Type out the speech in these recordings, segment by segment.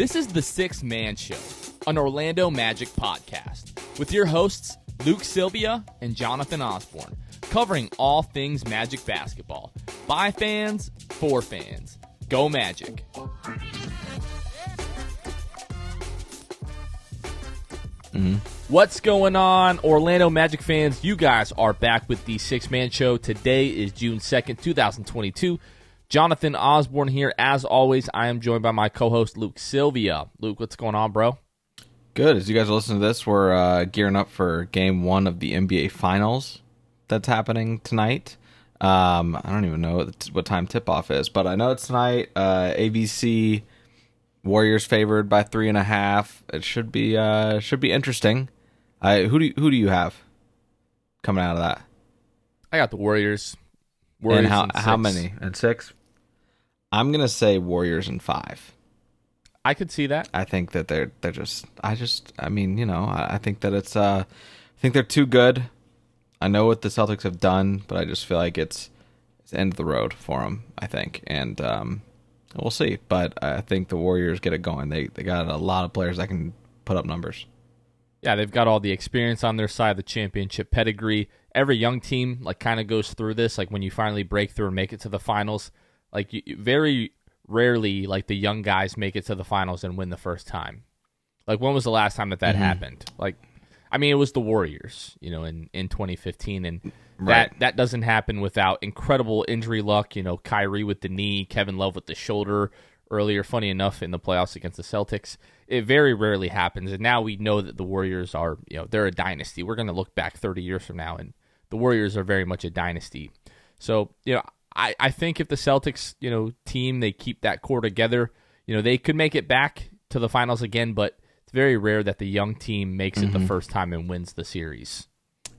This is the Sixth Man Show, an Orlando Magic podcast, with your hosts Luke Sylvia and Jonathan Osborne, covering all things Magic basketball. By fans, for fans. Go Magic. What's going on, Orlando Magic fans? You guys are back with the Sixth Man Show. Today is June 2nd, 2022. Jonathan Osborne here. As always, I am joined by my co-host, Luke Sylvia. Luke, what's going on, bro? Good. As you guys are listening to this, we're gearing up for Game 1 of the NBA Finals that's happening tonight. I don't even know what time tip-off is, but I know it's tonight. ABC, Warriors favored by 3.5. It should be interesting. Who do you have coming out of that? I got the Warriors. And how many? And 6? I'm gonna say Warriors in 5. I could see that. I think that I think that it's I think they're too good. I know what the Celtics have done, but I just feel like it's the end of the road for them, I think. And we'll see. But I think the Warriors get it going. They got a lot of players that can put up numbers. Yeah, they've got all the experience on their side, the championship pedigree. Every young team kind of goes through this. Like when you finally break through and make it to the finals, very rarely the young guys make it to the finals and win the first time. When was the last time that happened? It was the Warriors, in 2015, and that doesn't happen without incredible injury luck. Kyrie with the knee, Kevin Love with the shoulder earlier. Funny enough, in the playoffs against the Celtics, it very rarely happens. And now we know that the Warriors are, they're a dynasty. We're going to look back 30 years from now, and the Warriors are very much a dynasty. So, I think if the Celtics, team, they keep that core together, they could make it back to the finals again, but it's very rare that the young team makes it the first time and wins the series.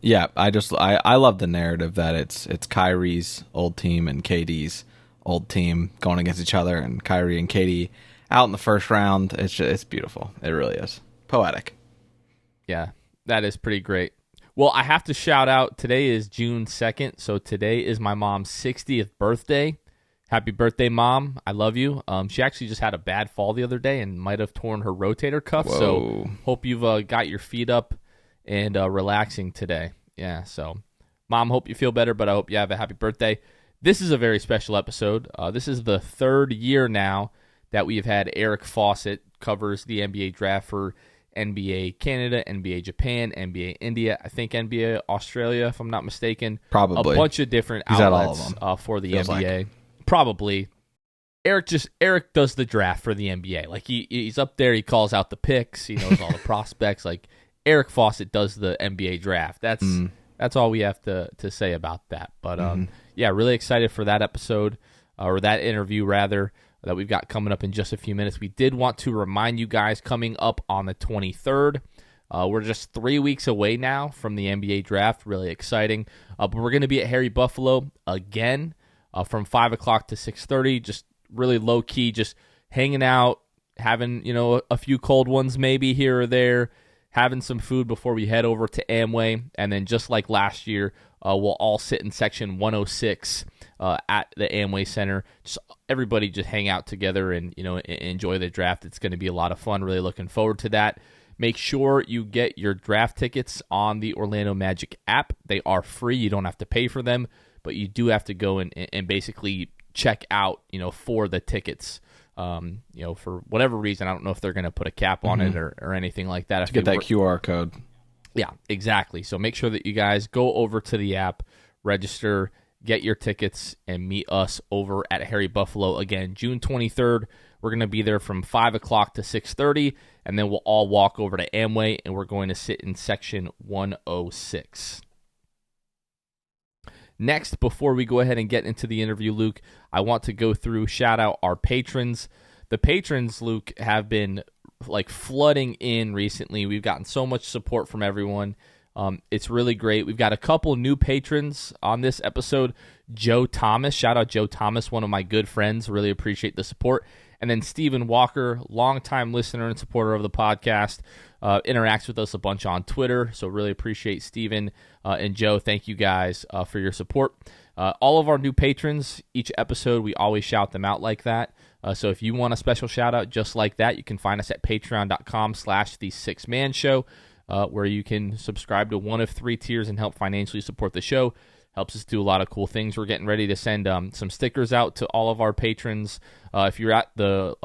Yeah, I love the narrative that it's Kyrie's old team and KD's old team going against each other, and Kyrie and KD out in the first round. It's beautiful. It really is poetic. Yeah, that is pretty great. Well, I have to shout out, today is June 2nd, so today is my mom's 60th birthday. Happy birthday, Mom. I love you. She actually just had a bad fall the other day and might have torn her rotator cuff, so hope you've got your feet up and relaxing today. Yeah, so Mom, hope you feel better, but I hope you have a happy birthday. This is a very special episode. This is the third year now that we've had Eric Fawcett covers the NBA draft for NBA Canada, NBA Japan, NBA India, I think NBA Australia, if I'm not mistaken. Probably. A bunch of different outlets for the NBA. Like. Probably. Eric does the draft for the NBA. He's up there, he calls out the picks, he knows all the prospects. Eric Fawcett does the NBA draft. That's all we have to say about that. But yeah, really excited for that episode, or that interview rather, that we've got coming up in just a few minutes. We did want to remind you guys, coming up on the 23rd, we're just 3 weeks away now from the NBA draft. Really exciting. But we're going to be at Harry Buffalo again from 5 o'clock to 6:30. Just really low key, just hanging out, having a few cold ones maybe here or there, having some food before we head over to Amway, and then just like last year, we'll all sit in section 106 at the Amway Center. Just everybody just hang out together and enjoy the draft. It's going to be a lot of fun. Really looking forward to that. Make sure you get your draft tickets on the Orlando Magic app. They are free. You don't have to pay for them, but you do have to go and basically check out for the tickets. For whatever reason, I don't know if they're going to put a cap on it or anything like that. To get that QR code. Yeah, exactly. So make sure that you guys go over to the app, register, get your tickets, and meet us over at Harry Buffalo again, June 23rd. We're going to be there from 5 o'clock to 6:30, and then we'll all walk over to Amway, and we're going to sit in section 106. Next, before we go ahead and get into the interview, Luke, I want to go through, shout out our patrons. The patrons, Luke, have been flooding in recently. We've gotten so much support from everyone. It's really great. We've got a couple new patrons on this episode. Joe Thomas, shout out Joe Thomas, one of my good friends. Really appreciate the support. And then Stephen Walker, longtime listener and supporter of the podcast, interacts with us a bunch on Twitter. So really appreciate Stephen and Joe. Thank you guys for your support. All of our new patrons, each episode, we always shout them out like that. So if you want a special shout out just like that, you can find us at patreon.com/the6man-show, where you can subscribe to one of 3 tiers and help financially support the show. Helps us do a lot of cool things. We're getting ready to send some stickers out to all of our patrons. If you're at the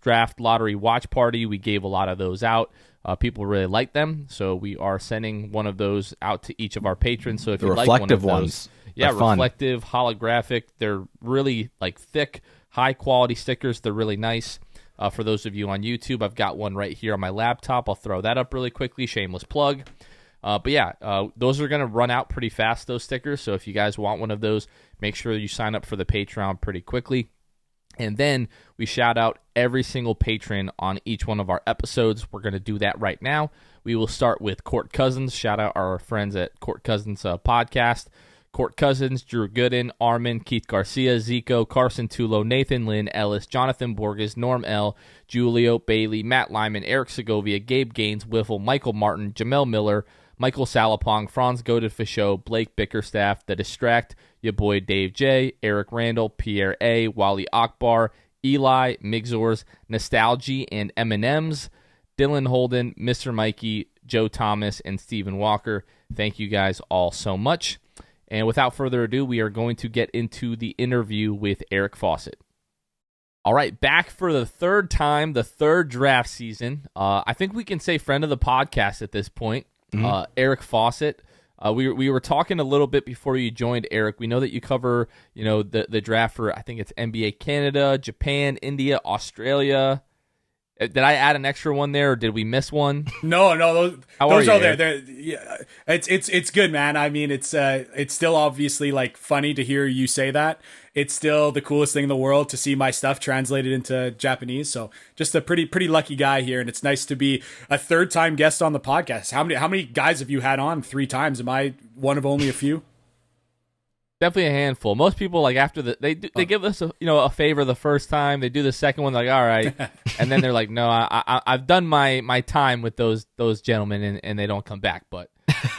draft lottery watch party, we gave a lot of those out. People really like them, so we are sending one of those out to each of our patrons. So if you like one of those, ones, yeah, reflective, holographic, they're really like thick, high quality stickers. They're really nice. For those of you on YouTube, I've got one right here on my laptop. I'll throw that up really quickly. Shameless plug. But yeah, those are going to run out pretty fast, those stickers. So if you guys want one of those, make sure you sign up for the Patreon pretty quickly. And then we shout out every single patron on each one of our episodes. We're going to do that right now. We will start with Court Cousins. Shout out our friends at Court Cousins podcast. Court Cousins, Drew Gooden, Armin, Keith Garcia, Zico, Carson Tulo, Nathan Lynn, Ellis, Jonathan Borges, Norm L, Julio, Bailey, Matt Lyman, Eric Segovia, Gabe Gaines, Wiffle, Michael Martin, Jamel Miller, Michael Salapong, Franz Godefischo, Blake Bickerstaff, The Distract, your boy Dave J, Eric Randall, Pierre A, Wally Akbar, Eli, Migzors, Nostalgia, and M&M's, Dylan Holden, Mr. Mikey, Joe Thomas, and Stephen Walker. Thank you guys all so much. And without further ado, we are going to get into the interview with Eric Fawcett. All right, back for the third time, the third draft season. I think we can say friend of the podcast at this point. Eric Fawcett. We were talking a little bit before you joined, Eric. We know that you cover, the draft for, I think it's NBA Canada, Japan, India, Australia. Did I add an extra one there, or did we miss one? No, those are there. Yeah, it's good, man. I mean, it's still obviously like funny to hear you say that. It's still the coolest thing in the world to see my stuff translated into Japanese. So just a pretty lucky guy here, and it's nice to be a third time guest on the podcast. How many guys have you had on 3 times? Am I one of only a few? Definitely a handful. Most people, like, after they give us a favor the first time. They do the second one, like, all right, and then they're like, no, I've done my time with those gentlemen, and they don't come back. But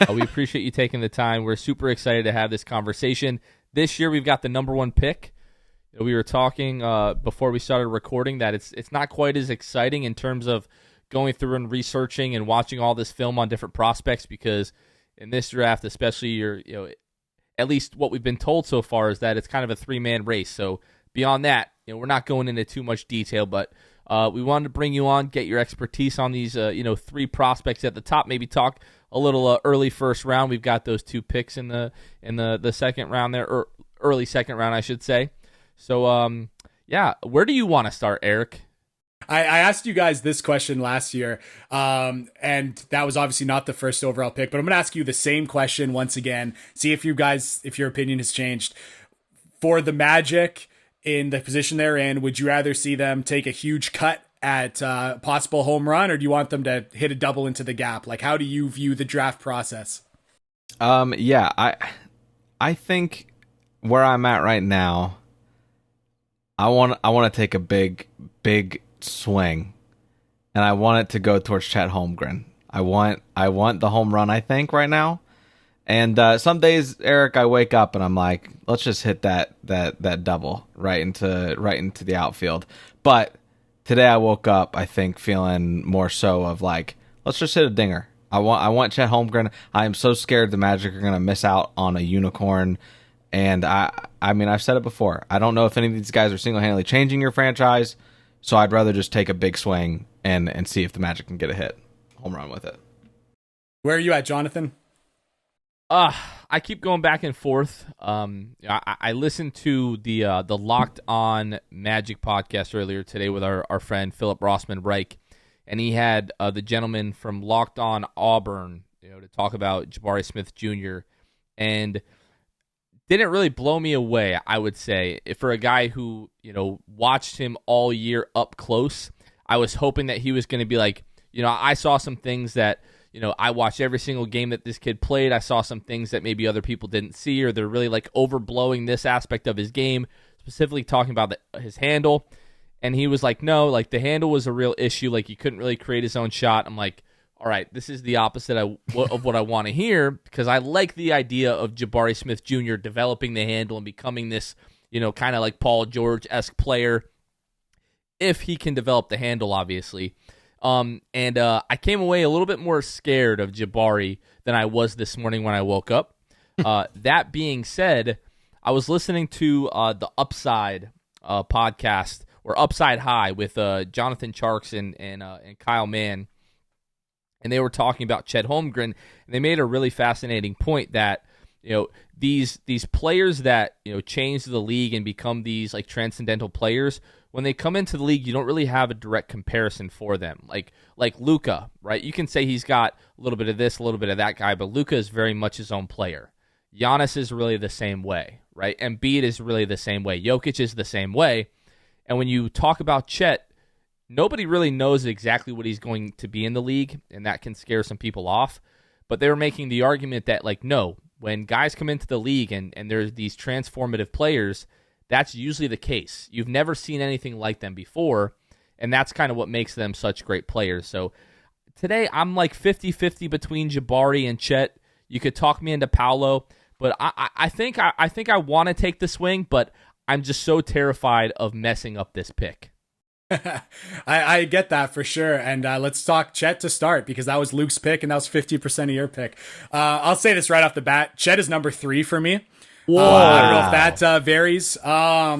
we appreciate you taking the time. We're super excited to have this conversation. This year we've got the number 1 pick. We were talking before we started recording that it's not quite as exciting in terms of going through and researching and watching all this film on different prospects, because in this draft, especially, at least what we've been told so far is that it's kind of a 3-man race. So beyond that, we're not going into too much detail, but we wanted to bring you on, get your expertise on these, 3 prospects at the top. Maybe talk a little early first round. We've got those 2 picks in the second round there, or early second round, I should say. So, where do you want to start, Eric? I asked you guys this question last year, and that was obviously not the first overall pick, but I'm going to ask you the same question once again, see if your opinion has changed. For the Magic in the position they're in, would you rather see them take a huge cut at possible home run, or do you want them to hit a double into the gap? Like, how do you view the draft process? I think where I'm at right now, I want to take a big swing, and I want it to go towards Chet Holmgren. I want the home run, I think, right now. And some days, Eric, I wake up and I'm like, let's just hit that double right into the outfield. But today I woke up, I think, feeling more so of like, let's just hit a dinger. I want Chet Holmgren. I am so scared the Magic are going to miss out on a unicorn. And I mean, I've said it before. I don't know if any of these guys are single-handedly changing your franchise. So I'd rather just take a big swing and see if the Magic can get a home run with it. Where are you at, Jonathan? I keep going back and forth. I listened to the Locked On Magic podcast earlier today with our friend Philip Rossman-Reich, and he had the gentleman from Locked On Auburn, to talk about Jabari Smith Jr. and didn't really blow me away, I would say. For a guy who, watched him all year up close, I was hoping that he was going to be like, I saw some things that, I watched every single game that this kid played. I saw some things that maybe other people didn't see, or they're really like overblowing this aspect of his game, specifically talking about his handle. And he was like, no, like the handle was a real issue. Like he couldn't really create his own shot. I'm like, all right, this is the opposite of what I want to hear, because I like the idea of Jabari Smith Jr. developing the handle and becoming this, kind of like Paul George-esque player. if he can develop the handle, obviously. I came away a little bit more scared of Jabari than I was this morning when I woke up. That being said, I was listening to the Upside podcast, or Upside High, with Jonathan Charks and Kyle Mann, and they were talking about Chet Holmgren, and they made a really fascinating point that, these players that, change the league and become these like transcendental players, when they come into the league, you don't really have a direct comparison for them. Like Luka, right? You can say he's got a little bit of this, a little bit of that guy, but Luka is very much his own player. Giannis is really the same way, right? Embiid is really the same way. Jokic is the same way. And when you talk about Chet, nobody really knows exactly what he's going to be in the league, and that can scare some people off. But they were making the argument that, no, when guys come into the league and there's these transformative players, that's usually the case. You've never seen anything like them before, and that's kind of what makes them such great players. So today I'm like 50-50 between Jabari and Chet. You could talk me into Paolo, but I think I want to take the swing, but I'm just so terrified of messing up this pick. I get that for sure. And let's talk Chet to start, because that was Luke's pick and that was 50% of your pick. I'll say this right off the bat. Chet is number 3 for me. Whoa. I don't know if that varies. I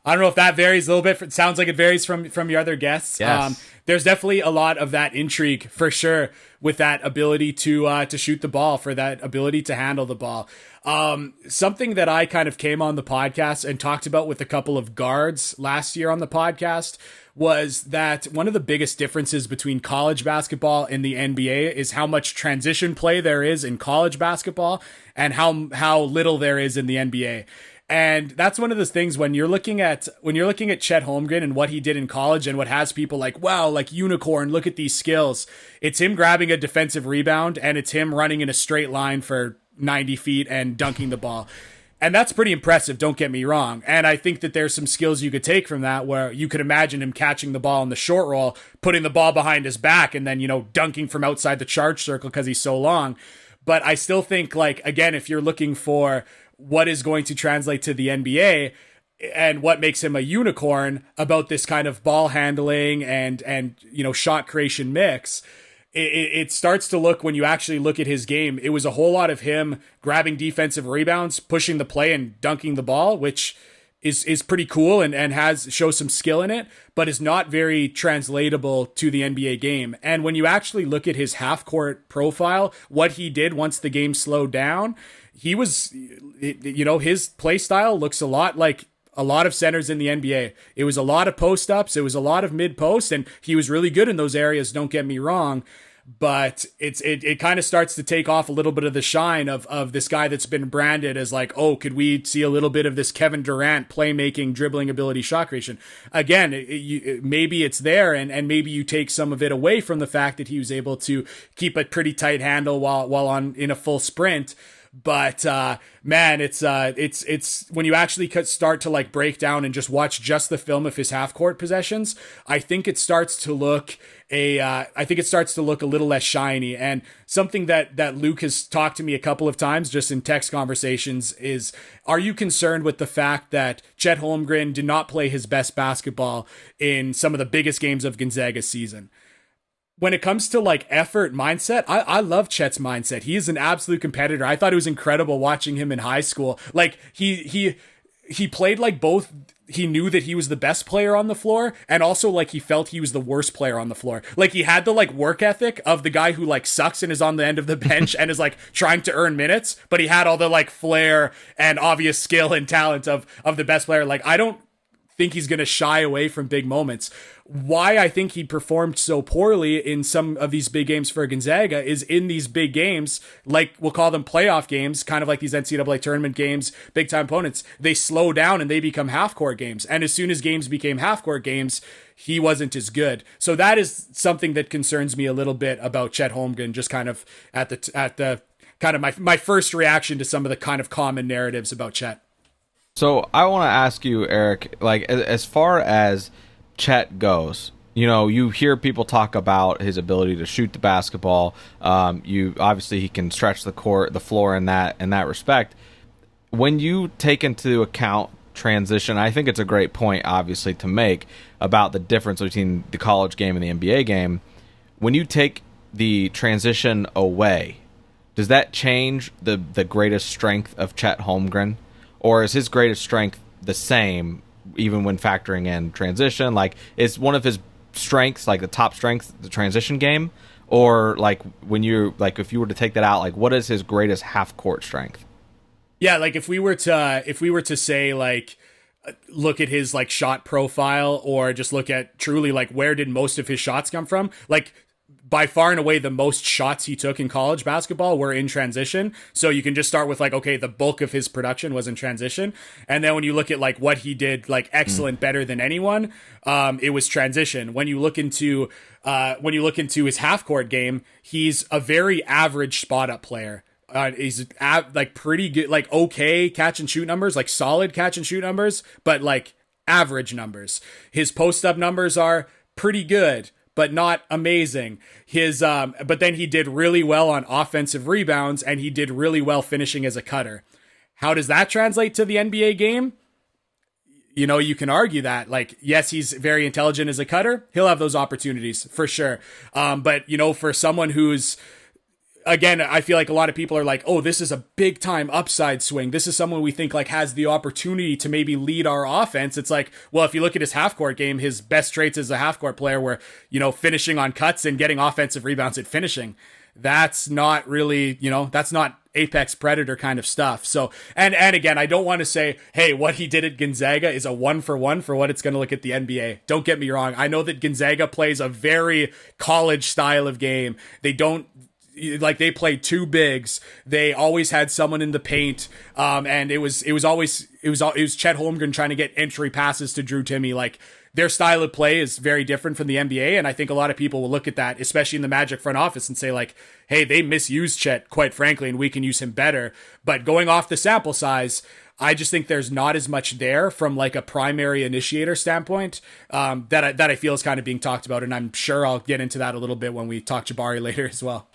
don't know if that varies a little bit. It sounds like it varies from your other guests. Yes. There's definitely a lot of that intrigue for sure with that ability to shoot the ball, for that ability to handle the ball. Something that I kind of came on the podcast and talked about with a couple of guards last year on the podcast was that one of the biggest differences between college basketball and the NBA is how much transition play there is in college basketball and how little there is in the NBA. And that's one of those things when you're looking at Chet Holmgren and what he did in college and what has people like, wow, like unicorn, look at these skills. It's him grabbing a defensive rebound and it's him running in a straight line for 90 feet and dunking the ball. And that's pretty impressive, don't get me wrong. And I think that there's some skills you could take from that, where you could imagine him catching the ball in the short roll, putting the ball behind his back, and then, dunking from outside the charge circle because he's so long. But I still think, again, if you're looking for what is going to translate to the NBA and what makes him a unicorn about this kind of ball handling and shot creation mix, it starts to look, when you actually look at his game, it was a whole lot of him grabbing defensive rebounds, pushing the play and dunking the ball, which is pretty cool and shows some skill in it, but is not very translatable to the NBA game. And when you actually look at his half court profile, what he did once the game slowed down, his play style looks a lot like a lot of centers in the NBA. It was a lot of post ups. It was a lot of mid post, and he was really good in those areas. Don't get me wrong, but it kind of starts to take off a little bit of the shine of this guy that's been branded as like, oh, could we see a little bit of this Kevin Durant playmaking, dribbling ability, shot creation? Again, maybe it's there, and maybe you take some of it away from the fact that he was able to keep a pretty tight handle while in a full sprint. But man, it's when you actually start to break down and just watch just the film of his half court possessions, I think it starts to look a little less shiny. And something that Luke has talked to me a couple of times just in text conversations is, are you concerned with the fact that Chet Holmgren did not play his best basketball in some of the biggest games of Gonzaga's season? When it comes to effort mindset, I love Chet's mindset. He is an absolute competitor. I thought it was incredible watching him in high school. He played both. He knew that he was the best player on the floor, and also he felt he was the worst player on the floor. He had the work ethic of the guy who sucks and is on the end of the bench and is trying to earn minutes, but he had all the flair and obvious skill and talent of the best player. I don't think he's going to shy away from big moments. Why I think he performed so poorly in some of these big games for Gonzaga is in these big games, we'll call them playoff games, kind of like these NCAA tournament games, big time opponents, they slow down and they become half court games. And as soon as games became half court games, he wasn't as good. So that is something that concerns me a little bit about Chet Holmgren, just kind of at the kind of my first reaction to some of the kind of common narratives about Chet. So I want to ask you, Eric, as far as Chet goes, you hear people talk about his ability to shoot the basketball. Obviously he can stretch the floor in that respect. When you take into account transition. I think it's a great point, obviously, to make about the difference between the college game and the NBA game. When you take the transition away, does that change the greatest strength of Chet Holmgren? Or is his greatest strength the same, even when factoring in transition? Like, is one of his strengths, like the top strength, the transition game? Or, like, when you if you were to take that out, like, what is his greatest half-court strength? Yeah, like if we were to say, like, look at his like shot profile, or just look at truly like where did most of his shots come from, like by far and away the most shots he took in college basketball were in transition. So you can just start with like, okay, the bulk of his production was in transition. And then when you look at like what he did like excellent, better than anyone, it was transition. When you look into his half court game, he's a very average spot up player. He's like pretty good, like okay catch and shoot numbers, like solid catch and shoot numbers, but like average numbers. His post up numbers are pretty good, but not amazing. But then he did really well on offensive rebounds, and he did really well finishing as a cutter. How does that translate to the NBA game? You know, you can argue that, like, yes, he's very intelligent as a cutter. He'll have those opportunities for sure. But, you know, for someone who's, again, I feel like a lot of people are like, oh, this is a big time upside swing. This is someone we think like has the opportunity to maybe lead our offense. It's like, well, if you look at his half court game, his best traits as a half court player were, you know, finishing on cuts and getting offensive rebounds at finishing. That's not really, you know, that's not apex predator kind of stuff. So, and again, I don't want to say, hey, what he did at Gonzaga is a 1-for-1 for what it's going to look at the NBA. Don't get me wrong. I know that Gonzaga plays a very college style of game. They played two bigs. They always had someone in the paint, and it was Chet Holmgren trying to get entry passes to Drew Timme. Like, their style of play is very different from the NBA, and I think a lot of people will look at that, especially in the Magic front office, and say like, hey, they misuse Chet, quite frankly, and we can use him better. But going off the sample size, I just think there's not as much there from like a primary initiator standpoint that I feel is kind of being talked about, and I'm sure I'll get into that a little bit when we talk Jabari later as well.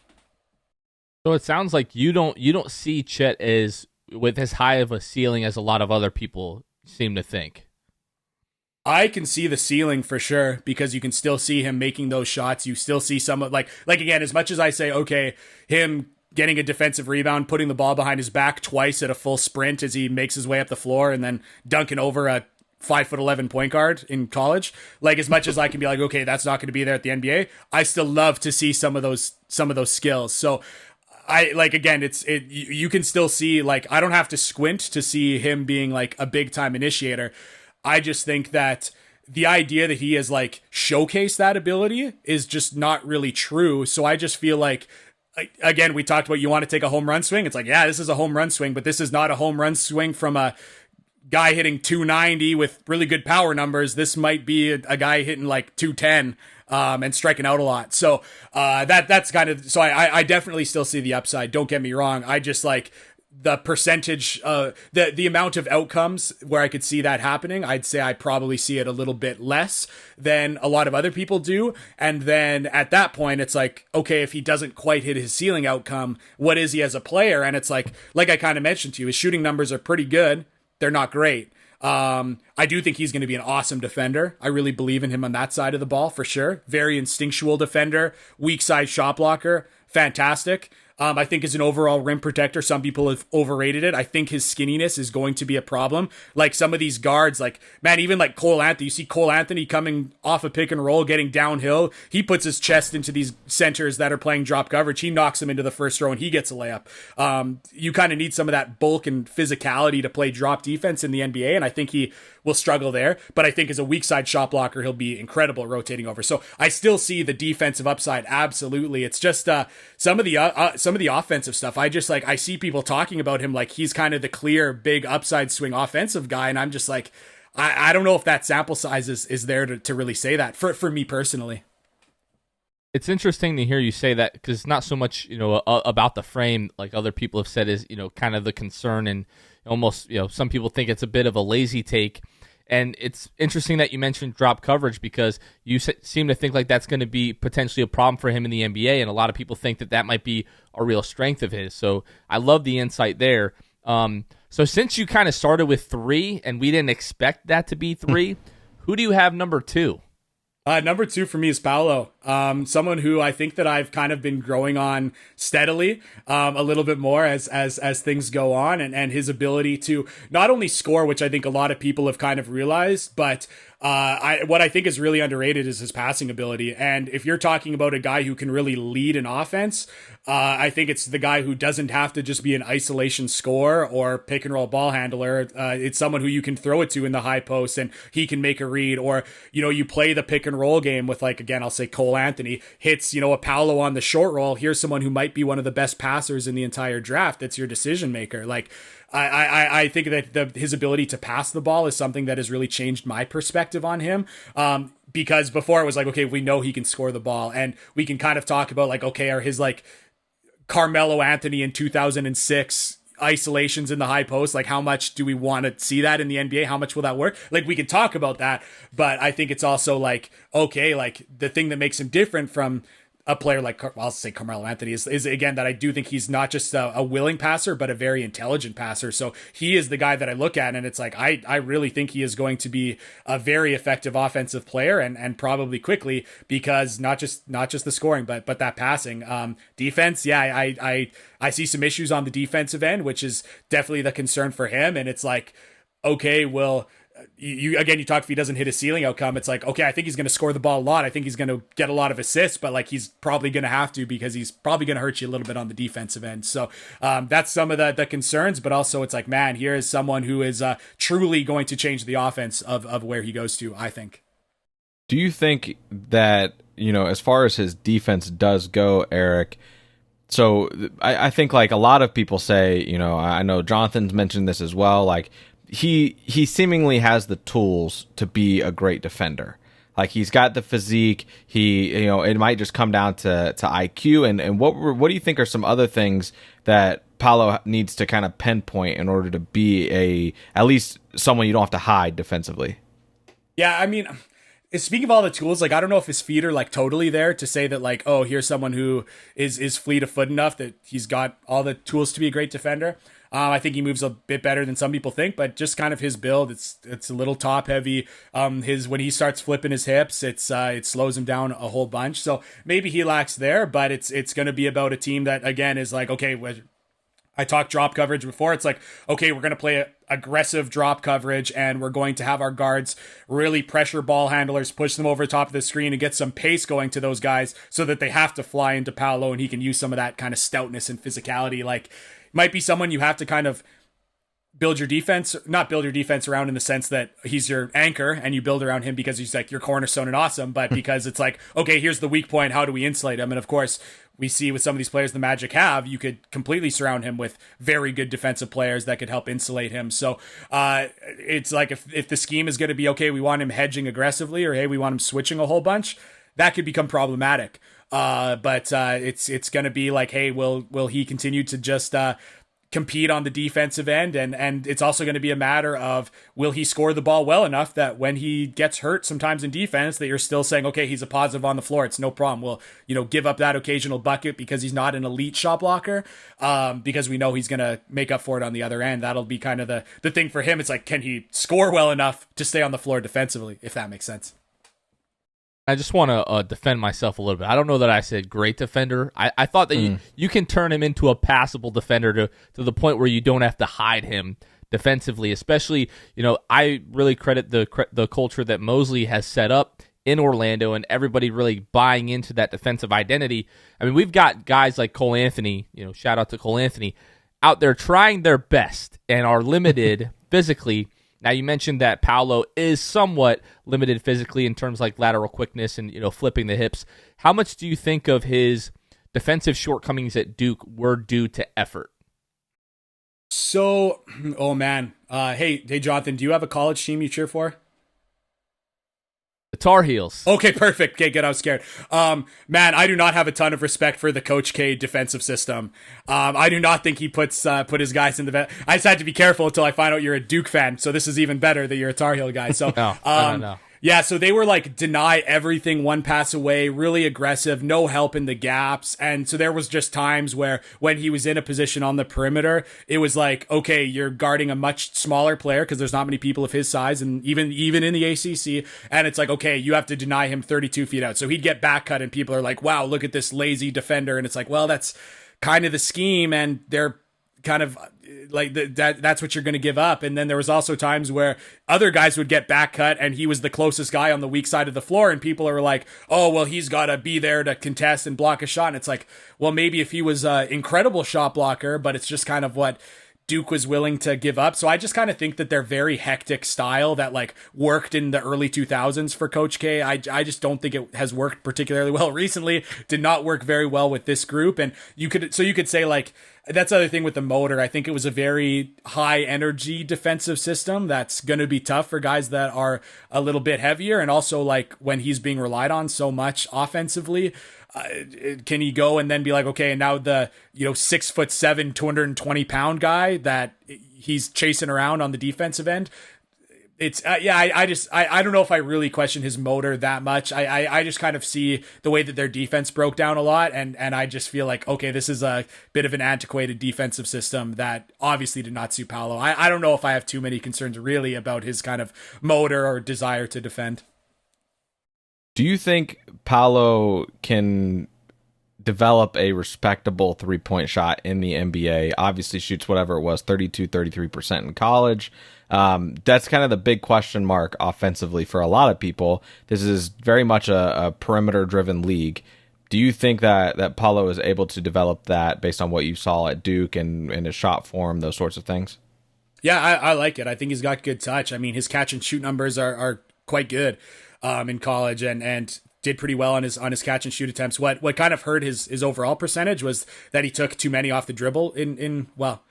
So it sounds like you don't see Chet as with as high of a ceiling as a lot of other people seem to think. I can see the ceiling for sure, because you can still see him making those shots. You still see some of like again, as much as I say, okay, him getting a defensive rebound, putting the ball behind his back twice at a full sprint as he makes his way up the floor, and then dunking over a 5'11" point guard in college. Like, as much as I can be like, okay, that's not going to be there at the NBA, I still love to see some of those skills. So I like, again, you can still see, like, I don't have to squint to see him being like a big time initiator. I just think that the idea that he has like showcased that ability is just not really true. So I just feel like, again, we talked about, you want to take a home run swing. It's like, yeah, this is a home run swing, but this is not a home run swing from a guy hitting 290 with really good power numbers. This might be a guy hitting like 210 and striking out a lot. So that's kind of, so I definitely still see the upside. Don't get me wrong. I just like the percentage, the amount of outcomes where I could see that happening. I'd say I probably see it a little bit less than a lot of other people do. And then at that point, it's like, okay, if he doesn't quite hit his ceiling outcome, what is he as a player? And it's like I kind of mentioned to you, his shooting numbers are pretty good. They're not great. I do think he's going to be an awesome defender. I really believe in him on that side of the ball for sure. Very instinctual defender, weak side shot blocker, fantastic. I think as an overall rim protector, some people have overrated it. I think his skinniness is going to be a problem. Like some of these guards, like, man, even like Cole Anthony, you see Cole Anthony coming off a pick and roll, getting downhill. He puts his chest into these centers that are playing drop coverage. He knocks them into the first row and he gets a layup. You kind of need some of that bulk and physicality to play drop defense in the NBA. And I think he will struggle there, but I think as a weak side shot blocker, he'll be incredible rotating over. So I still see the defensive upside. Absolutely. It's just, some of the offensive stuff. I see people talking about him like he's kind of the clear big upside swing offensive guy. And I'm just like, I don't know if that sample size is there to really say that for me personally. It's interesting to hear you say that, because not so much, about the frame, like other people have said, is, kind of the concern, and almost, some people think it's a bit of a lazy take. And it's interesting that you mentioned drop coverage, because you seem to think like that's going to be potentially a problem for him in the NBA, and a lot of people think that might be a real strength of his. So I love the insight there. So since you kind of started with 3 and we didn't expect that to be 3, who do you have number 2? Number 2 for me is Paolo. Someone who I think that I've kind of been growing on steadily, a little bit more as things go on, and his ability to not only score, which I think a lot of people have kind of realized, but what I think is really underrated is his passing ability. And if you're talking about a guy who can really lead an offense, I think it's the guy who doesn't have to just be an isolation scorer or pick and roll ball handler. It's someone who you can throw it to in the high post and he can make a read, or, you play the pick and roll game with, like, again, I'll say Cole Anthony hits, a Paolo on the short roll. Here's someone who might be one of the best passers in the entire draft. That's your decision maker. Like, I think that his ability to pass the ball is something that has really changed my perspective on him. Because before it was like, okay, we know he can score the ball, and we can kind of talk about, like, okay, are his, like, Carmelo Anthony in 2006 isolations in the high post, like, how much do we want to see that in the NBA? How much will that work? Like, we can talk about that, but I think it's also like, okay, like, the thing that makes him different from a player like, I'll say Carmelo Anthony is again, that I do think he's not just a willing passer, but a very intelligent passer. So he is the guy that I look at, and it's like, I really think he is going to be a very effective offensive player, and probably quickly, because not just the scoring, but that passing. Defense, yeah, I see some issues on the defensive end, which is definitely the concern for him. And it's like, okay, well, you talk, if he doesn't hit a ceiling outcome, it's like, okay, I think he's going to score the ball a lot. I think he's going to get a lot of assists, but, like, he's probably going to have to, because he's probably going to hurt you a little bit on the defensive end. So that's some of the concerns, but also it's like, man, here is someone who is truly going to change the offense of where he goes to, I think. Do you think that, as far as his defense does go, Eric, so I think, like, a lot of people say, I know Jonathan's mentioned this as well, like, he seemingly has the tools to be a great defender. Like, he's got the physique. It might just come down to IQ. And what do you think are some other things that Paolo needs to kind of pinpoint in order to be at least someone you don't have to hide defensively? Yeah, I mean, speaking of all the tools, like, I don't know if his feet are, like, totally there to say that, like, oh, here's someone who is fleet of foot enough that he's got all the tools to be a great defender. I think he moves a bit better than some people think, but just kind of his build, it's a little top heavy. When he starts flipping his hips, it slows him down a whole bunch. So maybe he lacks there, but it's going to be about a team that, again, is like, okay, I talked drop coverage before. It's like, okay, we're going to play aggressive drop coverage, and we're going to have our guards really pressure ball handlers, push them over the top of the screen, and get some pace going to those guys so that they have to fly into Paolo, and he can use some of that kind of stoutness and physicality. Like, might be someone you have to kind of not build your defense around, in the sense that he's your anchor and you build around him because he's like your cornerstone and awesome, but because it's like, okay, here's the weak point, how do we insulate him? And of course, we see with some of these players the Magic have, you could completely surround him with very good defensive players that could help insulate him. So it's like, if the scheme is going to be, okay, we want him hedging aggressively, or hey, we want him switching a whole bunch, that could become problematic. But it's going to be like, hey, will he continue to just compete on the defensive end? And it's also going to be a matter of, will he score the ball well enough that when he gets hurt sometimes in defense, that you're still saying, okay, he's a positive on the floor, it's no problem. We'll, give up that occasional bucket because he's not an elite shot blocker, because we know he's going to make up for it on the other end. That'll be kind of the thing for him. It's like, can he score well enough to stay on the floor defensively, if that makes sense? I just want to defend myself a little bit. I don't know that I said great defender. I thought that you can turn him into a passable defender to the point where you don't have to hide him defensively. Especially, I really credit the culture that Mosley has set up in Orlando, and everybody really buying into that defensive identity. I mean, we've got guys like Cole Anthony, shout out to Cole Anthony, out there trying their best and are limited physically. Now, you mentioned that Paolo is somewhat limited physically in terms like lateral quickness and, flipping the hips. How much do you think of his defensive shortcomings at Duke were due to effort? So, oh man. Hey, Jonathan, do you have a college team you cheer for? The Tar Heels. Okay, perfect. Okay, good. I was scared. Man, I do not have a ton of respect for the Coach K defensive system. I do not think he put his guys in the. I just had to be careful until I find out you're a Duke fan. So this is even better that you're a Tar Heel guy. So, no. Yeah, so they were like deny everything one pass away, really aggressive, no help in the gaps. And so there was just times where when he was in a position on the perimeter, it was like, okay, you're guarding a much smaller player because there's not many people of his size, and even in the ACC. And it's like, okay, you have to deny him 32 feet out. So he'd get back cut, and people are like, wow, look at this lazy defender. And it's like, well, that's kind of the scheme, and they're kind of like that's what you're going to give up. And then there was also times where other guys would get back cut and he was the closest guy on the weak side of the floor, and people are like, oh, well, he's got to be there to contest and block a shot. And it's like, well, maybe if he was an incredible shot blocker, but it's just kind of what Duke was willing to give up. So I just kind of think that their very hectic style that like worked in the early 2000s for Coach K, I just don't think it has worked particularly well recently. Did not work very well with this group. And you could say like, that's the other thing with the motor. I think it was a very high energy defensive system that's going to be tough for guys that are a little bit heavier. And also like when he's being relied on so much offensively, can he go and then be like, okay, and now the 6'7", 220-pound guy that he's chasing around on the defensive end? It's I don't know if I really question his motor that much. I just kind of see the way that their defense broke down a lot, and I just feel like, okay, this is a bit of an antiquated defensive system that obviously did not suit Paolo. I don't know if I have too many concerns really about his kind of motor or desire to defend. Do you think Paolo can develop a respectable three-point shot in the NBA? Obviously shoots whatever it was, 32, 33% in college. That's kind of the big question mark offensively for a lot of people. This is very much a perimeter-driven league. Do you think that Paolo is able to develop that based on what you saw at Duke and his shot form, those sorts of things? Yeah, I like it. I think he's got good touch. I mean, his catch and shoot numbers are quite good in college, and did pretty well on his catch and shoot attempts. What kind of hurt his overall percentage was that he took too many off the dribble in well,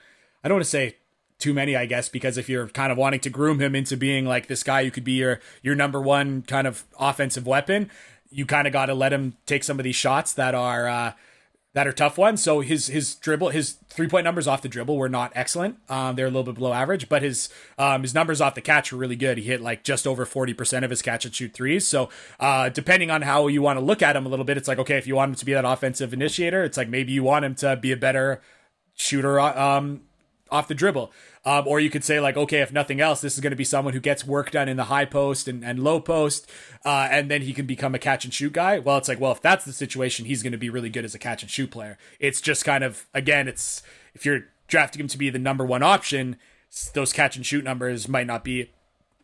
I don't want to say too many, I guess, because if you're kind of wanting to groom him into being like this guy who could be your number one kind of offensive weapon, you kind of got to let him take some of these shots that are tough ones. So his 3-point numbers off the dribble were not excellent. They're a little bit below average, but his numbers off the catch were really good. He hit like just over 40% of his catch and shoot threes. So depending on how you want to look at him a little bit, it's like, okay, if you want him to be that offensive initiator, it's like maybe you want him to be a better shooter off the dribble. Or you could say like, okay, if nothing else, this is going to be someone who gets work done in the high post and low post, and then he can become a catch and shoot guy. Well, it's like, well, if that's the situation, he's going to be really good as a catch and shoot player. It's just kind of, again, it's if you're drafting him to be the number one option, those catch and shoot numbers might not be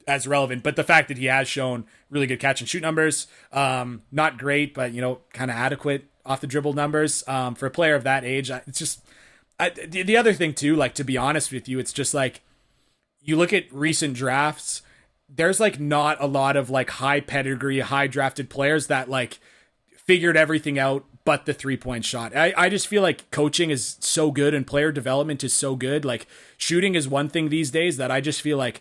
as relevant. But the fact that he has shown really good catch and shoot numbers, not great, but kind of adequate off the dribble numbers for a player of that age, it's just. The other thing too, like, to be honest with you, it's just like you look at recent drafts, there's like not a lot of like high pedigree, high drafted players that like figured everything out but the 3-point shot. I just feel like coaching is so good and player development is so good. Like shooting is one thing these days that I just feel like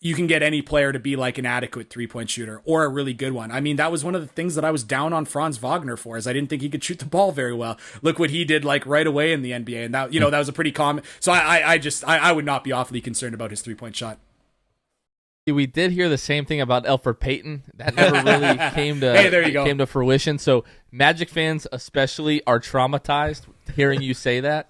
you can get any player to be like an adequate 3-point shooter or a really good one. I mean, that was one of the things that I was down on Franz Wagner for, is I didn't think he could shoot the ball very well. Look what he did like right away in the NBA. And that, that was a pretty common. So I would not be awfully concerned about his 3-point shot. We did hear the same thing about Elfrid Payton. That never really came to fruition. So Magic fans especially are traumatized hearing you say that.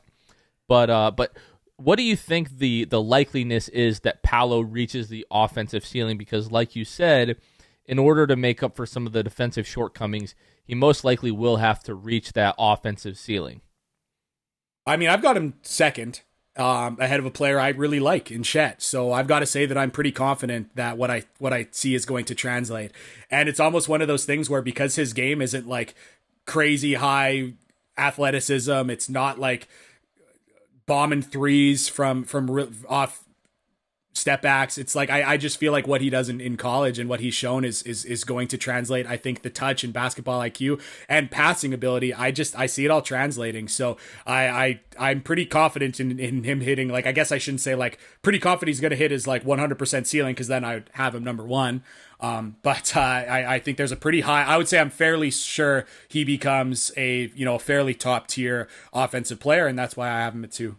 But what do you think the likeliness is that Paolo reaches the offensive ceiling? Because like you said, in order to make up for some of the defensive shortcomings, he most likely will have to reach that offensive ceiling. I mean, I've got him second ahead of a player I really like in Chet. So I've got to say that I'm pretty confident that what I see is going to translate. And it's almost one of those things where, because his game isn't like crazy high athleticism, it's not like bombing threes from off step backs. It's like I just feel like what he does in college and what he's shown is going to translate. I think the touch and basketball IQ and passing ability, I see it all translating. So I'm pretty confident in him hitting, like, I guess I shouldn't say like pretty confident he's going to hit his like 100% ceiling, because then I would have him number one. But I think there's a pretty high, I would say I'm fairly sure he becomes a fairly top tier offensive player, and that's why I have him at 2.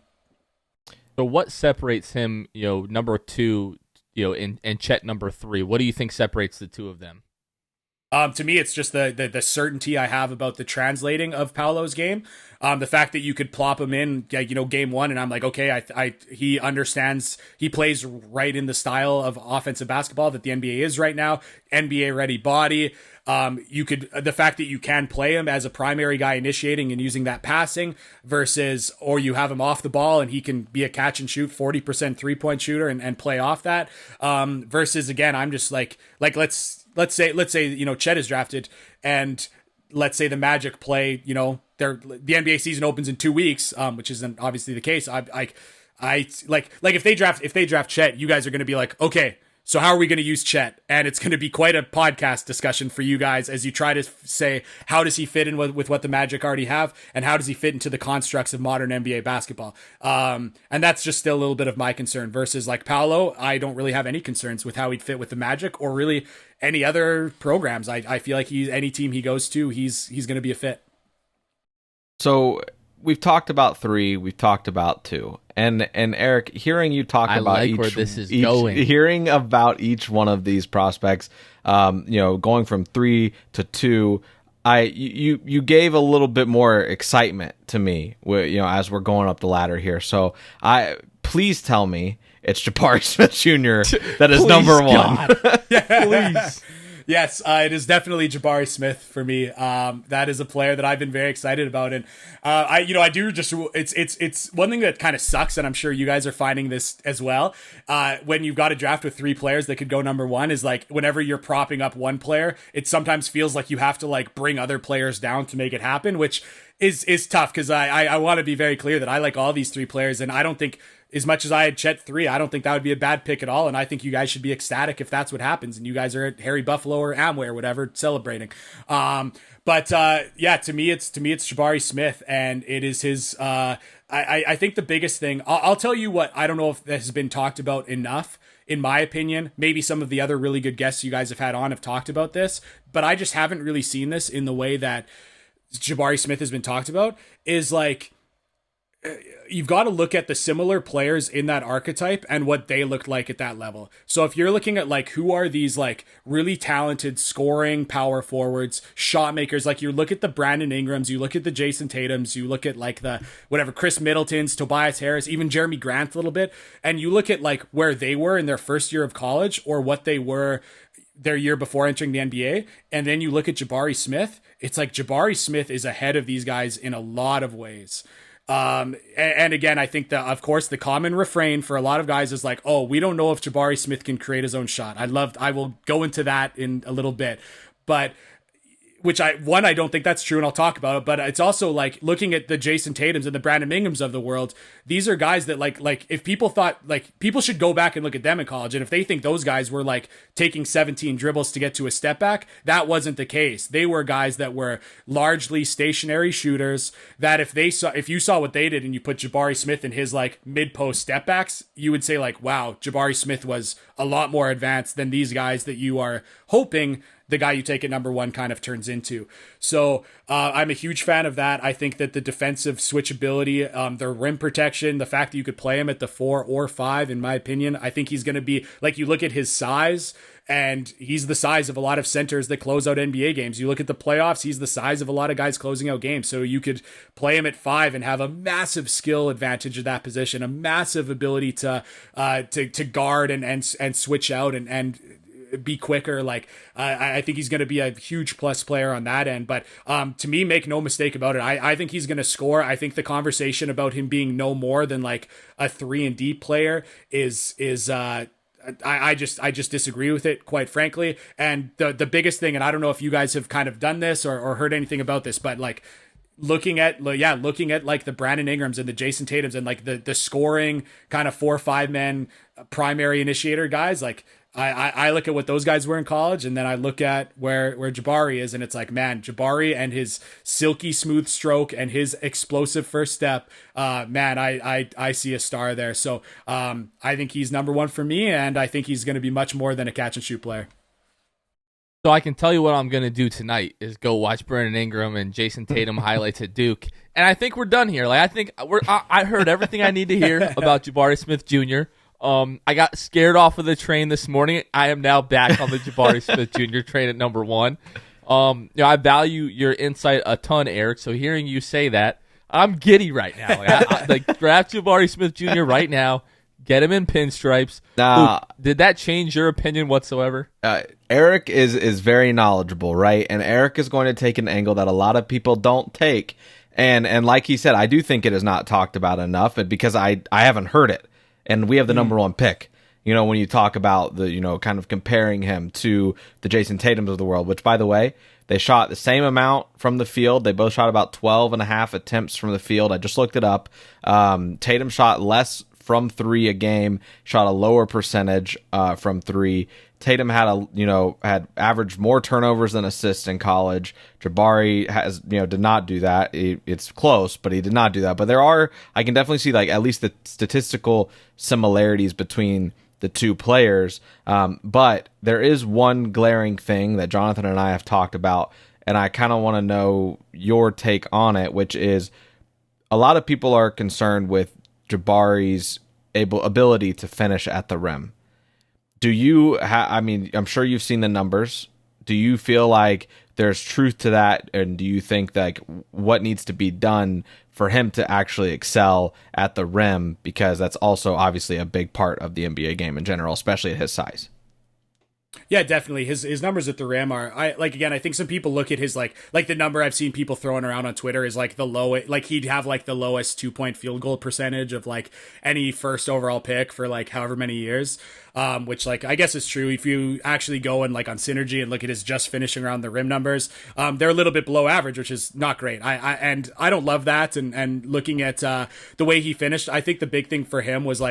So what separates him, number 2, and Chet number 3. What do you think separates the two of them? To me, it's just the certainty I have about the translating of Paolo's game. The fact that you could plop him in, game one, and I'm like, okay, he understands, he plays right in the style of offensive basketball that the NBA is right now, NBA ready body. The fact that you can play him as a primary guy initiating and using that passing versus, or you have him off the ball and he can be a catch and shoot 40% 3-point shooter and play off that. Versus again, I'm just like let's say Chet is drafted and let's say the Magic play, the NBA season opens in 2 weeks, which isn't obviously the case. If they draft Chet, you guys are going to be like, okay, so how are we going to use Chet? And it's going to be quite a podcast discussion for you guys as you try to say, how does he fit in with what the Magic already have? And how does he fit into the constructs of modern NBA basketball? And that's just still a little bit of my concern versus like Paolo. I don't really have any concerns with how he'd fit with the Magic or really any other programs. I feel like any team he goes to, he's going to be a fit. So we've talked about 3, we've talked about 2. And Eric, hearing you talk about where this is going. Hearing about each one of these prospects, going from 3 to 2, you gave a little bit more excitement to me, as we're going up the ladder here. So please tell me it's Jabari Smith Jr. that is number 1. Please. Yes, it is definitely Jabari Smith for me. That is a player that I've been very excited about, and I do just it's one thing that kind of sucks, and I'm sure you guys are finding this as well. When you've got a draft with 3 players that could go number 1, is like whenever you're propping up one player, it sometimes feels like you have to like bring other players down to make it happen, which is tough because I want to be very clear that I like all these 3 players, and I don't think, as much as I had Chet 3, I don't think that would be a bad pick at all. And I think you guys should be ecstatic if that's what happens. And you guys are at Harry Buffalo or Amway or whatever celebrating. To me it's Jabari Smith, and it is his. I think the biggest thing. I'll tell you what. I don't know if this has been talked about enough. In my opinion, maybe some of the other really good guests you guys have had on have talked about this, but I just haven't really seen this in the way that Jabari Smith has been talked about. Is like, you've got to look at the similar players in that archetype and what they looked like at that level. So if you're looking at like, who are these like really talented scoring power forwards, shot makers, like you look at the Brandon Ingrams, you look at the Jason Tatums, you look at like the Chris Middletons, Tobias Harris, even Jeremy Grant a little bit. And you look at like where they were in their first year of college or what they were their year before entering the NBA. And then you look at Jabari Smith. It's like Jabari Smith is ahead of these guys in a lot of ways. And again, I think that, of course, the common refrain for a lot of guys is like, oh, we don't know if Jabari Smith can create his own shot. I will go into that in a little bit, but I don't think that's true, and I'll talk about it, but it's also like looking at the Jason Tatums and the Brandon Ingrams of the world. These are guys that like if people thought, like, people should go back and look at them in college, and if they think those guys were like taking 17 dribbles to get to a step back, that wasn't the case. They were guys that were largely stationary shooters that if you saw what they did and you put Jabari Smith in his like mid-post step backs, you would say like, wow, Jabari Smith was a lot more advanced than these guys that you are hoping the guy you take at number 1 kind of turns into. So I'm a huge fan of that. I think that the defensive switchability, the rim protection, the fact that you could play him at the 4 or 5, in my opinion, I think he's going to be, like, you look at his size, and he's the size of a lot of centers that close out NBA games. You look at the playoffs, he's the size of a lot of guys closing out games. So you could play him at 5 and have a massive skill advantage at that position, a massive ability to guard and switch out and be quicker. Like, I think he's going to be a huge plus player on that end. But to me, make no mistake about it, I think he's going to score. I think the conversation about him being no more than like a 3-and-D player is I just disagree with it, quite frankly. And the biggest thing, and I don't know if you guys have kind of done this or heard anything about this, but like looking at like the Brandon Ingrams and the Jason Tatums and like the scoring kind of 4-5 man primary initiator guys, like I look at what those guys were in college, and then I look at where Jabari is, and it's like, man, Jabari and his silky smooth stroke and his explosive first step, man, I see a star there. So I think he's number 1 for me, and I think he's going to be much more than a catch and shoot player. So I can tell you what I'm going to do tonight is go watch Brandon Ingram and Jason Tatum highlights at Duke. And I think we're done here. Like, I think I heard everything I need to hear about Jabari Smith Jr. I got scared off of the train this morning. I am now back on the Jabari Smith Jr. train at number 1. I value your insight a ton, Eric. So hearing you say that, I'm giddy right now. Like draft Jabari Smith Jr. right now. Get him in pinstripes. Luke, did that change your opinion whatsoever? Eric is very knowledgeable, right? And Eric is going to take an angle that a lot of people don't take. And like he said, I do think it is not talked about enough, because I haven't heard it. And we have the number 1 pick. When you talk about the, kind of comparing him to the Jason Tatums of the world, which, by the way, they shot the same amount from the field. They both shot about 12 and a half attempts from the field. I just looked it up. Tatum shot less from 3 a game, shot a lower percentage from 3. Tatum had averaged more turnovers than assists in college. Jabari did not do that. It's close, but he did not do that. But I can definitely see at least the statistical similarities between the two players. But there is one glaring thing that Jonathan and I have talked about, and I kind of want to know your take on it, which is a lot of people are concerned with Jabari's ability to finish at the rim. Do you I'm sure you've seen the numbers. Do you feel like there's truth to that? And do you think what needs to be done for him to actually excel at the rim? Because that's also obviously a big part of the NBA game in general, especially at his size. Yeah, definitely. His numbers at the rim are, I think some people look at his like the number I've seen people throwing around on Twitter is the lowest, he'd have the lowest 2-point field goal percentage of any first overall pick for however many years. Which I guess is true. If you actually go and on Synergy and look at his just finishing around the rim numbers, they're a little bit below average, which is not great. I don't love that. And looking at the way he finished, I think the big thing for him was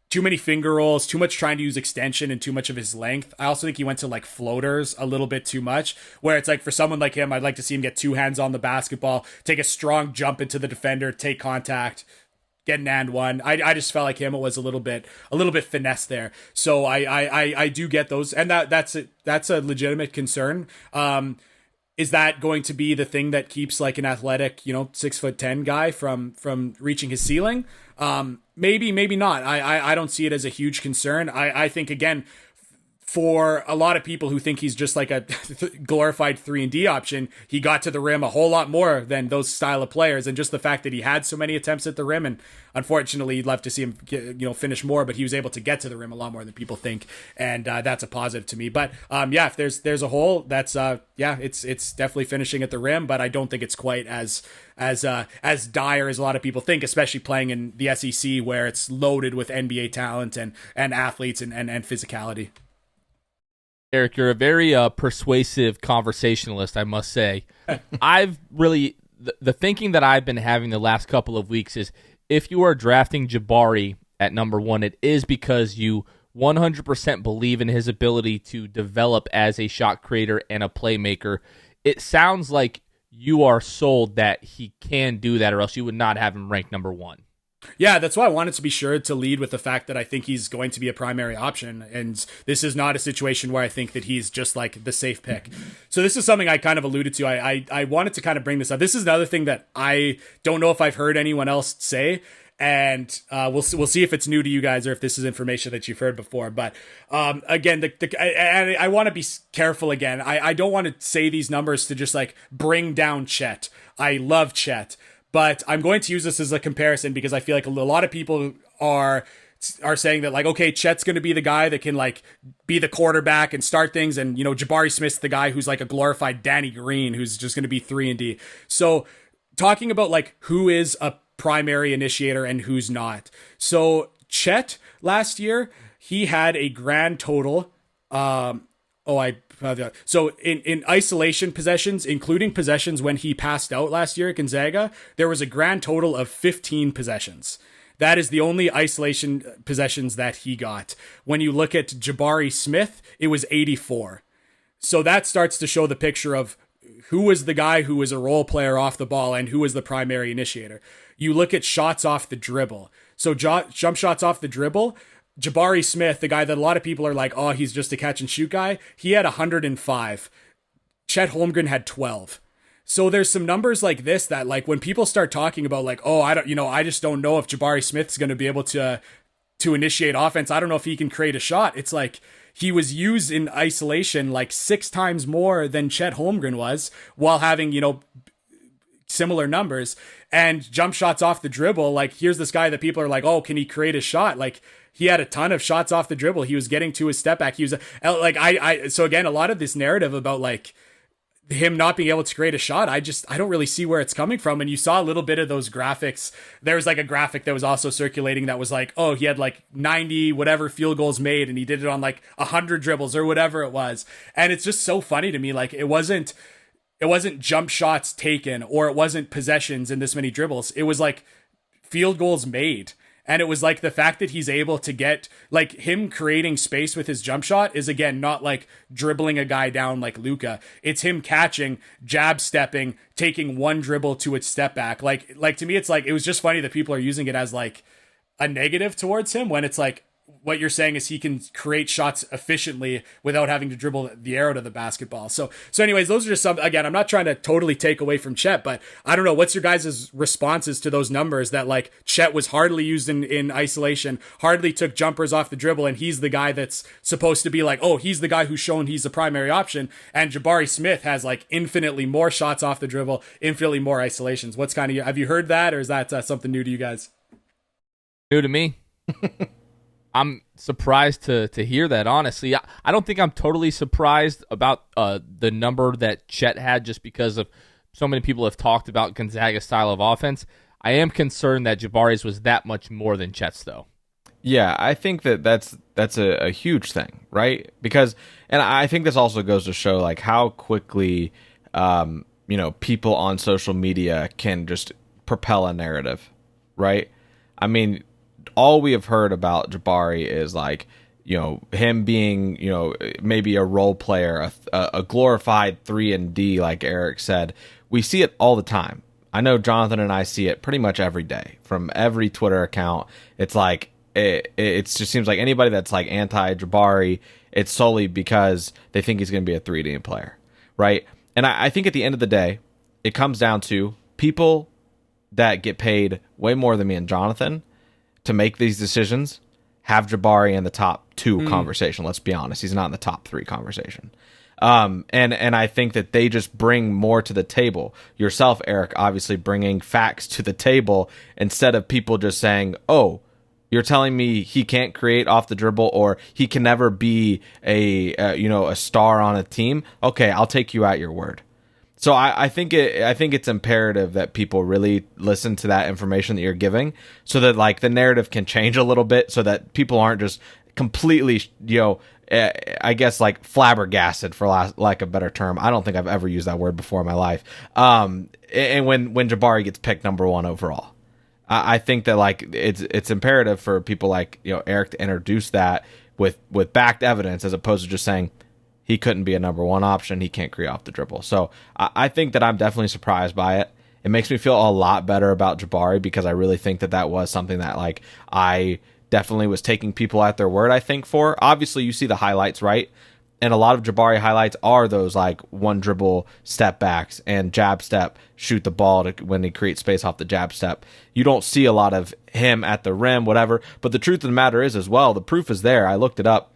too many finger rolls, too much trying to use extension and too much of his length. I also think he went to floaters a little bit too much, where it's for someone like him, I'd like to see him get 2 hands on the basketball, take a strong jump into the defender, take contact, get an and one. I just felt like him, it was a little bit finesse there. So I do get those, and that's a legitimate concern. Is that going to be the thing that keeps an athletic, 6'10" guy from reaching his ceiling? Maybe not. I don't see it as a huge concern. I think, again, for a lot of people who think he's just a glorified 3-and-D option, he got to the rim a whole lot more than those style of players. And just the fact that he had so many attempts at the rim, and unfortunately you'd love to see him finish more, but he was able to get to the rim a lot more than people think. And that's a positive to me. But if there's a hole, that's it's definitely finishing at the rim, but I don't think it's quite as dire as a lot of people think, especially playing in the SEC where it's loaded with NBA talent and athletes and physicality. Eric, you're a very persuasive conversationalist, I must say. I've really, the thinking that I've been having the last couple of weeks is, if you are drafting Jabari at number 1, it is because you 100% believe in his ability to develop as a shot creator and a playmaker. It sounds like you are sold that he can do that, or else you would not have him ranked number 1. Yeah, that's why I wanted to be sure to lead with the fact that I think he's going to be a primary option. And this is not a situation where I think that he's just the safe pick. So this is something I kind of alluded to. I wanted to kind of bring this up. This is another thing that I don't know if I've heard anyone else say. And we'll see if it's new to you guys or if this is information that you've heard before. But again, I want to be careful again. I don't want to say these numbers to just bring down Chet. I love Chet. But I'm going to use this as a comparison because I feel like a lot of people are saying that okay, Chet's going to be the guy that can be the quarterback and start things, and Jabari Smith's the guy who's a glorified Danny Green who's just going to be 3-and-D. So talking about who is a primary initiator and who's not. So Chet last year, he had a grand total. So in isolation possessions, including possessions when he passed out last year at Gonzaga, there was a grand total of 15 possessions. That is the only isolation possessions that he got. When you look at Jabari Smith, it was 84. So that starts to show the picture of who was the guy who was a role player off the ball and who was the primary initiator. You look at shots off the dribble. So jump shots off the dribble, Jabari Smith, the guy that a lot of people are oh, he's just a catch and shoot guy, he had 105. Chet Holmgren had 12. So there's some numbers like this that when people start talking about oh, I just don't know if Jabari Smith's going to be able to to initiate offense. I don't know if he can create a shot. It's like he was used in isolation like 6 times more than Chet Holmgren was, while having, similar numbers. And jump shots off the dribble, like, here's this guy that people are like, oh, can he create a shot? Like, he had a ton of shots off the dribble. He was getting to his step back. He was like, so again, a lot of this narrative about like him not being able to create a shot, I don't really see where it's coming from. And you saw a little bit of those graphics. There was like a graphic that was also circulating that was like, oh, he had like 90 whatever field goals made, and he did it on like 100 dribbles or whatever it was. And it's just so funny to me. Like, it wasn't jump shots taken, or it wasn't possessions in this many dribbles. It was like field goals made. And it was like the fact that he's able to get, like, him creating space with his jump shot is, again, not like dribbling a guy down like Luka. It's him catching, jab stepping, taking one dribble to its step back. Like to me, it's like, it was just funny that people are using it as like a negative towards him, when it's like, what you're saying is he can create shots efficiently without having to dribble the arrow to the basketball. So anyways, those are just some, again, I'm not trying to totally take away from Chet, but I don't know, what's your guys' responses to those numbers that like Chet was hardly used in isolation, hardly took jumpers off the dribble, and he's the guy that's supposed to be like, oh, he's the guy who's shown he's the primary option, and Jabari Smith has like infinitely more shots off the dribble, infinitely more isolations. What's kind of, have you heard that, or is that something new to you guys? New to me. I'm surprised to hear that, honestly. I don't think I'm totally surprised about the number that Chet had, just because of so many people have talked about Gonzaga's style of offense. I am concerned that Jabari's was that much more than Chet's, though. Yeah, I think that's a huge thing, right? Because, and I think this also goes to show like how quickly, people on social media can just propel a narrative, right? I mean, all we have heard about Jabari is like, him being, maybe a role player, a glorified 3-and-D, like Eric said. We see it all the time. I know Jonathan and I see it pretty much every day from every Twitter account. It's like, it just seems like anybody that's like anti-Jabari, it's solely because they think he's going to be a 3-and-D player, right? And I think at the end of the day, it comes down to people that get paid way more than me and Jonathan to make these decisions have Jabari in the top 2 conversation. Let's be honest. He's not in the top 3 conversation. And I think that they just bring more to the table. Yourself, Eric, obviously bringing facts to the table instead of people just saying, oh, you're telling me he can't create off the dribble, or he can never be a star on a team. Okay, I'll take you at your word. So I think it's imperative that people really listen to that information that you're giving, so that like the narrative can change a little bit, so that people aren't just completely, I guess like flabbergasted, for lack of a better term. I don't think I've ever used that word before in my life. And when Jabari gets picked number 1 overall, I think that like it's imperative for people like Eric to introduce that with backed evidence, as opposed to just saying he couldn't be a number 1 option, he can't create off the dribble. So I think that I'm definitely surprised by it. It makes me feel a lot better about Jabari, because I really think that was something that like I definitely was taking people at their word, I think, for. Obviously, you see the highlights, right? And a lot of Jabari highlights are those like one dribble step backs and jab step, shoot the ball when he creates space off the jab step. You don't see a lot of him at the rim, whatever. But the truth of the matter is, as well, the proof is there. I looked it up.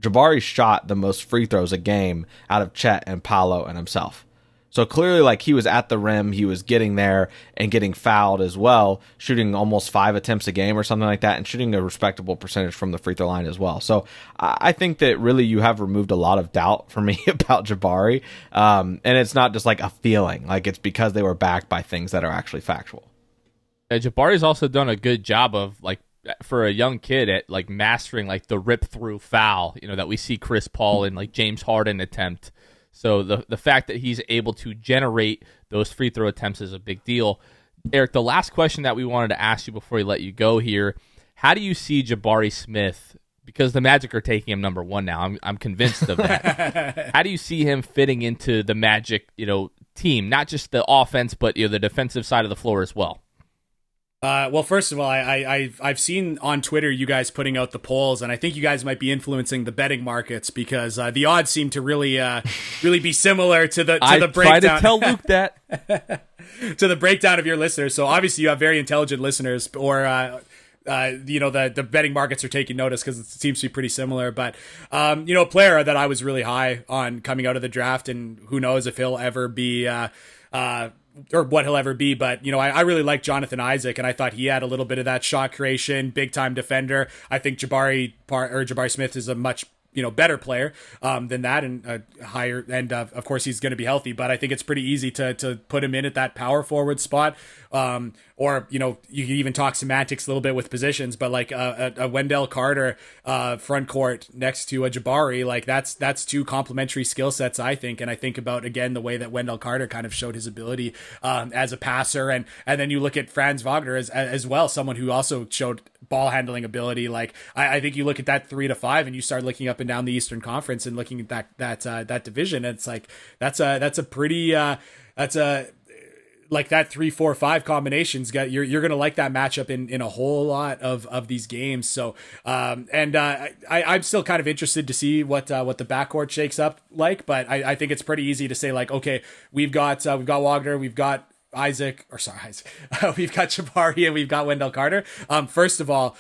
Jabari shot the most free throws a game out of Chet and Paolo and himself. So clearly, like, he was at the rim, he was getting there and getting fouled as well, shooting almost 5 attempts a game or something like that, and shooting a respectable percentage from the free throw line as well. So I think that really you have removed a lot of doubt for me about Jabari, and it's not just like a feeling, like it's because they were backed by things that are actually factual. Jabari's also done a good job of, like, for a young kid, at like mastering like the rip through foul, that we see Chris Paul and like James Harden attempt. So the fact that he's able to generate those free throw attempts is a big deal. Eric, the last question that we wanted to ask you before we let you go here, how do you see Jabari Smith, because the Magic are taking him number 1 now, I'm convinced of that. How do you see him fitting into the Magic, team, not just the offense, but the defensive side of the floor as well? Well, first of all, I've seen on Twitter you guys putting out the polls, and I think you guys might be influencing the betting markets, because the odds seem to really be similar to the breakdown. I try to tell Luke that. To the breakdown of your listeners. So obviously you have very intelligent listeners, or the betting markets are taking notice because it seems to be pretty similar. But a player that I was really high on coming out of the draft, and who knows if he'll ever be or what he'll ever be. But, I really like Jonathan Isaac, and I thought he had a little bit of that shot creation, big time defender. I think Jabari Smith is a much better player than that, and higher. And of course, he's going to be healthy. But I think it's pretty easy to put him in at that power forward spot. Or you can even talk semantics a little bit with positions, but like a Wendell Carter front court next to a Jabari, like that's two complementary skill sets, I think. And I think about, again, the way that Wendell Carter kind of showed his ability as a passer, and then you look at Franz Wagner as well, someone who also showed ball handling ability. Like I think you look at that 3 to 5, and you start looking up and down the Eastern Conference and looking at that division, and it's like that's a pretty like that 3-4-5 combinations you're gonna like that matchup in a whole lot of these games. So I'm still kind of interested to see what the backcourt shakes up like, but I think it's pretty easy to say, like, okay, we've got Wagner, we've got Isaac, we've got Jabari, and we've got Wendell Carter. First of all,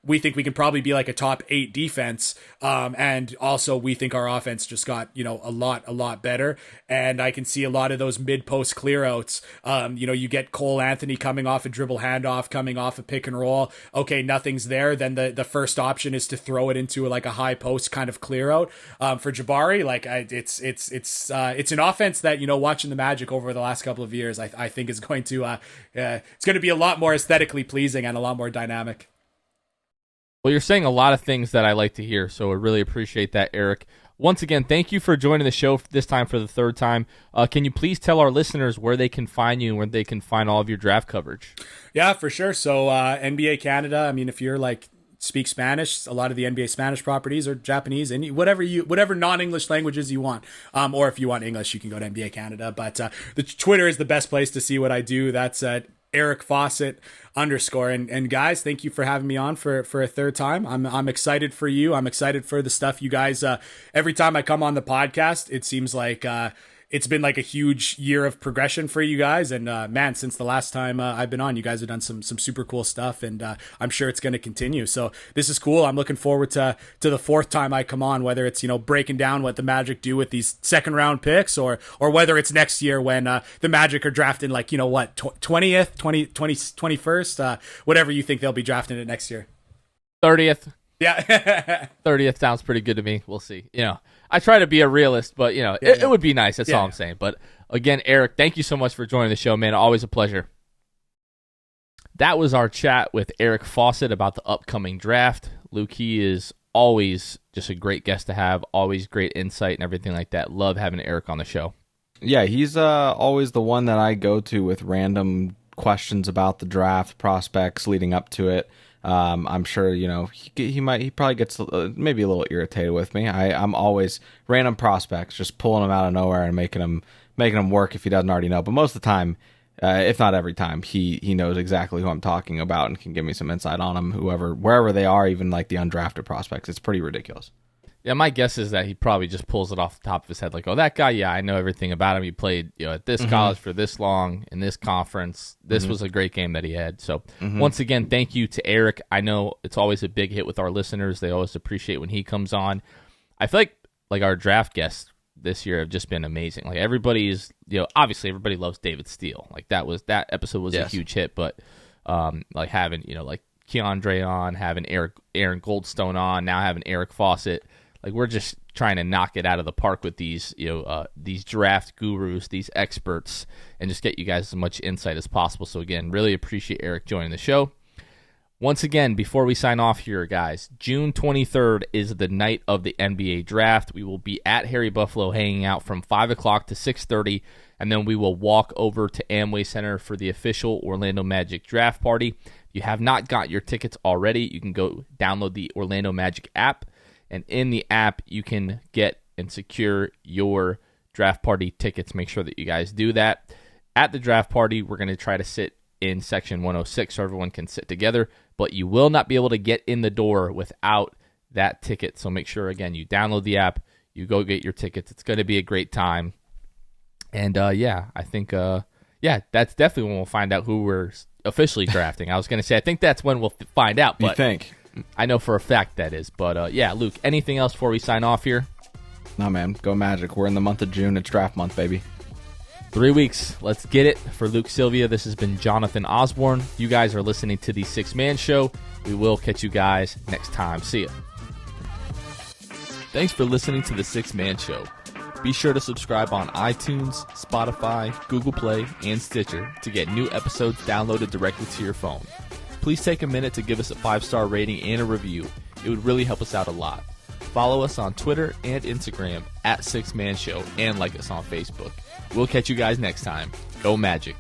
we think we can probably be like a top 8 defense. And also we think our offense just got, a lot better. And I can see a lot of those mid-post clear-outs. You get Cole Anthony coming off a dribble handoff, coming off a pick and roll. Okay, nothing's there. Then the first option is to throw it into like a high post kind of clear-out. For Jabari, like it's an offense that, watching the Magic over the last couple of years, I think is going to it's going to be a lot more aesthetically pleasing and a lot more dynamic. Well, you're saying a lot of things that I like to hear, so I really appreciate that, Eric. Once again, thank you for joining the show this time for the third time. Can you please tell our listeners where they can find you and where they can find all of your draft coverage? Yeah, for sure. So NBA Canada, I mean, if you're like speak Spanish, a lot of the NBA Spanish properties are Japanese, and whatever non-English languages you want, or if you want English, you can go to NBA Canada. But the Twitter is the best place to see what I do. That's at Eric Fawcett _. And guys, thank you for having me on for a third time. I'm excited for you. I'm excited for the stuff you guys. Every time I come on the podcast, it seems like it's been like a huge year of progression for you guys. And man, since the last time I've been on, you guys have done some super cool stuff, and I'm sure it's going to continue. So this is cool. I'm looking forward to the fourth time I come on, whether it's breaking down what the Magic do with these second round picks, or whether it's next year when the Magic are drafting like 20th, 21st, whatever you think they'll be drafting it next year. 30th. Yeah. 30th sounds pretty good to me. We'll see. I try to be a realist, but it would be nice. That's all I'm saying. But again, Eric, thank you so much for joining the show, man. Always a pleasure. That was our chat with Eric Fawcett about the upcoming draft. Luke, he is always just a great guest to have. Always great insight and everything like that. Love having Eric on the show. Yeah, he's always the one that I go to with random questions about the draft prospects leading up to it. I'm sure he probably gets maybe a little irritated with me. I'm always random prospects, just pulling them out of nowhere and making them work if he doesn't already know. But most of the time, if not every time, he knows exactly who I'm talking about and can give me some insight on them. Wherever they are, even like the undrafted prospects, it's pretty ridiculous. Yeah, my guess is that he probably just pulls it off the top of his head, like, oh, that guy, yeah, I know everything about him. He played at this college for this long, in this conference. This was a great game that he had. So, once again, thank you to Eric. I know it's always a big hit with our listeners. They always appreciate when he comes on. I feel like our draft guests this year have just been amazing. Like, everybody is, obviously everybody loves David Steele. Like, that episode was a huge hit, but like having, like Keandre on, having Aaron Goldstone on, now having Eric Fawcett. Like, we're just trying to knock it out of the park with these draft gurus, these experts, and just get you guys as much insight as possible. So, again, really appreciate Eric joining the show. Once again, before we sign off here, guys, June 23rd is the night of the NBA draft. We will be at Harry Buffalo hanging out from 5 o'clock to 6:30, and then we will walk over to Amway Center for the official Orlando Magic draft party. If you have not got your tickets already, you can go download the Orlando Magic app. And in the app, you can get and secure your draft party tickets. Make sure that you guys do that. At the draft party, we're going to try to sit in section 106 so everyone can sit together. But you will not be able to get in the door without that ticket. So make sure, again, you download the app. You go get your tickets. It's going to be a great time. And, I think, Yeah, that's definitely when we'll find out who we're officially drafting. I was going to say, I think that's when we'll find out. But you think? I know for a fact that is. But yeah, Luke, anything else before we sign off here? No, man. Go Magic. We're in the month of June. It's draft month, baby. 3 weeks. Let's get it. For Luke Sylvia, this has been Jonathan Osborne. You guys are listening to the Six Man Show. We will catch you guys next time. See ya. Thanks for listening to the Six Man Show. Be sure to subscribe on iTunes, Spotify, Google Play, and Stitcher to get new episodes downloaded directly to your phone. Please take a minute to give us a 5-star rating and a review. It would really help us out a lot. Follow us on Twitter and Instagram at Six Man Show and like us on Facebook. We'll catch you guys next time. Go Magic.